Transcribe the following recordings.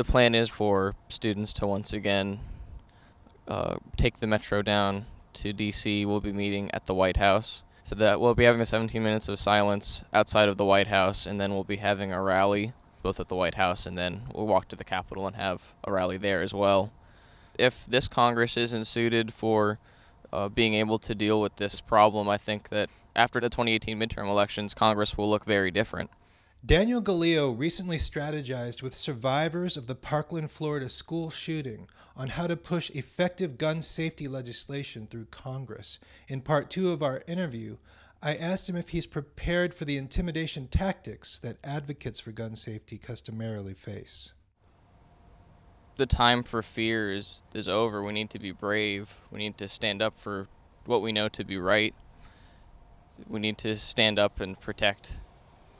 The plan is for students to once again take the metro down to D.C. We'll be meeting at the White House. So that we'll be having the 17 minutes of silence outside of the White House, and then we'll be having a rally both at the White House, and then we'll walk to the Capitol and have a rally there as well. If this Congress isn't suited for being able to deal with this problem, I think that after the 2018 midterm elections, Congress will look very different. Daniel Gelillo recently strategized with survivors of the Parkland, Florida school shooting on how to push effective gun safety legislation through Congress. In part 2 of our interview, I asked him if he's prepared for the intimidation tactics that advocates for gun safety customarily face. The time for fear is over. We need to be brave. We need to stand up for what we know to be right. We need to stand up and protect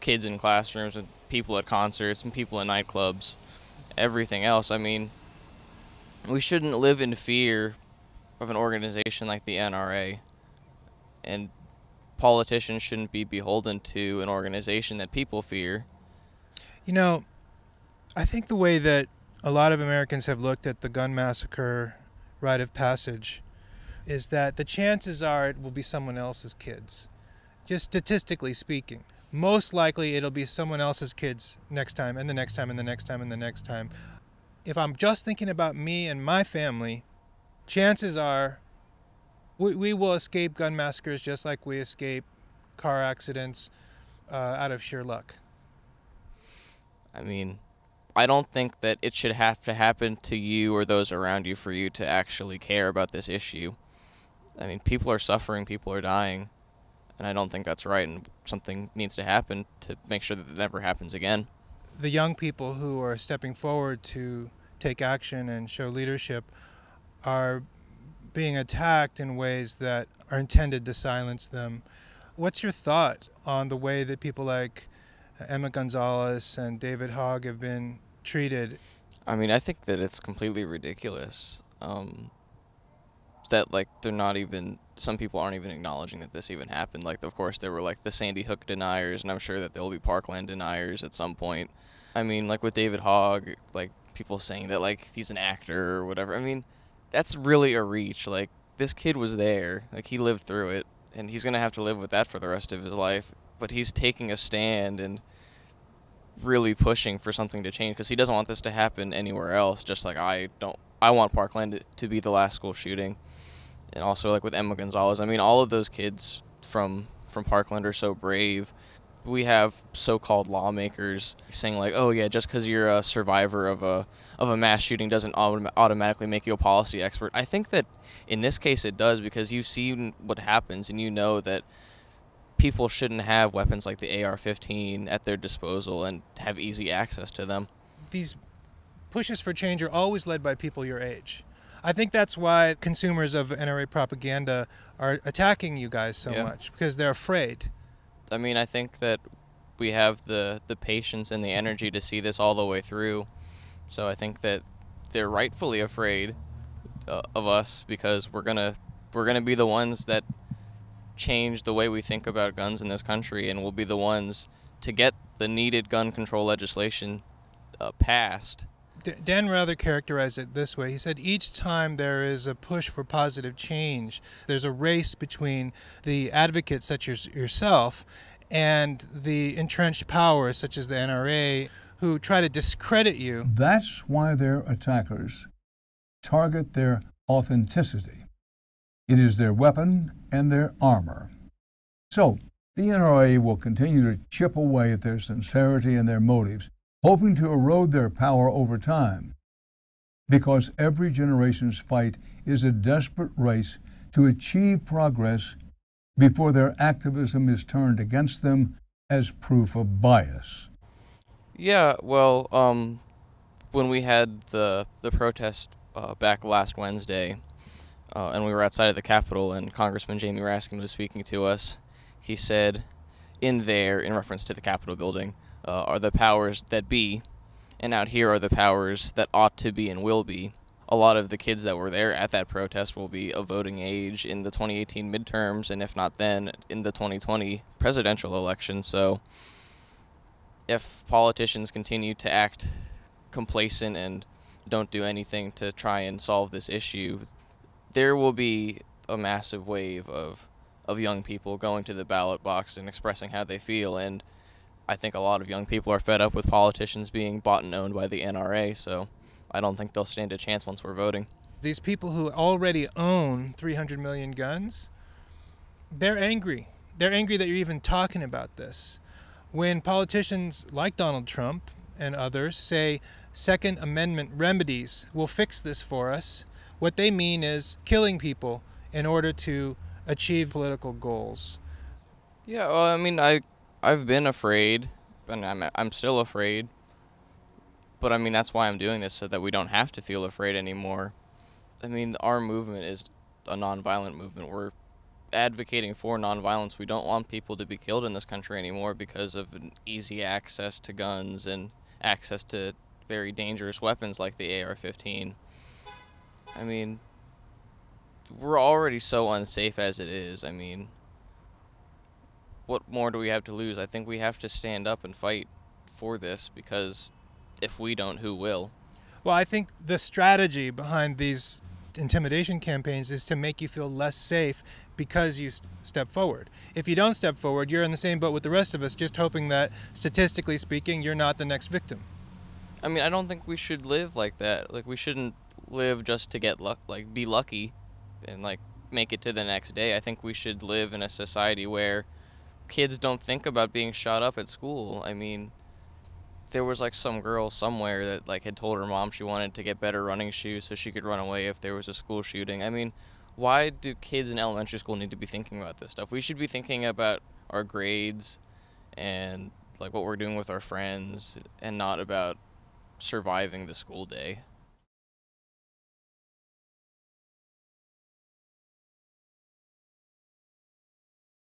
kids in classrooms and people at concerts and people in nightclubs, everything else. I mean, we shouldn't live in fear of an organization like the NRA, and politicians shouldn't be beholden to an organization that people fear. You know, I think the way that a lot of Americans have looked at the gun massacre rite of passage is that the chances are it will be someone else's kids, just statistically speaking. Most likely it'll be someone else's kids next time, and the next time, and the next time, and the next time. If I'm just thinking about me and my family, chances are we will escape gun massacres just like we escape car accidents out of sheer luck. I mean, I don't think that it should have to happen to you or those around you for you to actually care about this issue. I mean, people are suffering, people are dying. And I don't think that's right, and something needs to happen to make sure that it never happens again. The young people who are stepping forward to take action and show leadership are being attacked in ways that are intended to silence them. What's your thought on the way that people like Emma Gonzalez and David Hogg have been treated? I mean, I think that it's completely ridiculous. That, like, they're not even, some people aren't even acknowledging that this even happened. Like, of course, there were, like, the Sandy Hook deniers, and I'm sure that there will be Parkland deniers at some point. I mean, like, with David Hogg, like, people saying that, like, he's an actor or whatever. I mean, that's really a reach. Like, this kid was there. Like, he lived through it, and he's going to have to live with that for the rest of his life. But he's taking a stand and really pushing for something to change, because he doesn't want this to happen anywhere else, just like I want Parkland to be the last school shooting. And also, like, with Emma Gonzalez, I mean, all of those kids from Parkland are so brave. We have so-called lawmakers saying, like, oh, yeah, just because you're a survivor of a mass shooting doesn't automatically make you a policy expert. I think that in this case it does, because you've seen what happens, and you know that people shouldn't have weapons like the AR-15 at their disposal and have easy access to them. These pushes for change are always led by people your age. I think that's why consumers of NRA propaganda are attacking you guys so much, because they're afraid. I mean, I think that we have the patience and the energy to see this all the way through. So I think that they're rightfully afraid of us, because we're gonna be the ones that change the way we think about guns in this country, and we'll be the ones to get the needed gun control legislation passed. Dan rather characterized it this way. He said each time there is a push for positive change, there's a race between the advocates such as yourself and the entrenched powers such as the NRA who try to discredit you. That's why their attackers target their authenticity. It is their weapon and their armor. So the NRA will continue to chip away at their sincerity and their motives, hoping to erode their power over time, because every generation's fight is a desperate race to achieve progress before their activism is turned against them as proof of bias. Yeah, well, when we had the protest back last Wednesday, and we were outside of the Capitol, and Congressman Jamie Raskin was speaking to us, he said, in reference to the Capitol building, are the powers that be, and out here are the powers that ought to be and will be. A lot of the kids that were there at that protest will be of voting age in the 2018 midterms, and if not then, in the 2020 presidential election. So if politicians continue to act complacent and don't do anything to try and solve this issue, there will be a massive wave of young people going to the ballot box and expressing how they feel. And I think a lot of young people are fed up with politicians being bought and owned by the NRA, so I don't think they'll stand a chance once we're voting. These people who already own 300 million guns, they're angry. They're angry that you're even talking about this. When politicians like Donald Trump and others say Second Amendment remedies will fix this for us, what they mean is killing people in order to achieve political goals. Yeah, well, I mean, I've been afraid, and I'm still afraid. But I mean, that's why I'm doing this, so that we don't have to feel afraid anymore. I mean, our movement is a nonviolent movement. We're advocating for nonviolence. We don't want people to be killed in this country anymore because of an easy access to guns and access to very dangerous weapons like the AR-15. I mean, we're already so unsafe as it is. I mean, what more do we have to lose? I think we have to stand up and fight for this, because if we don't, who will? Well, I think the strategy behind these intimidation campaigns is to make you feel less safe because you step forward. If you don't step forward, you're in the same boat with the rest of us, just hoping that, statistically speaking, you're not the next victim. I mean, I don't think we should live like that. Like, we shouldn't live just to get be lucky and make it to the next day. I think we should live in a society where kids don't think about being shot up at school. I mean, there was some girl somewhere that had told her mom she wanted to get better running shoes so she could run away if there was a school shooting. I mean, why do kids in elementary school need to be thinking about this stuff? We should be thinking about our grades and what we're doing with our friends, and not about surviving the school day.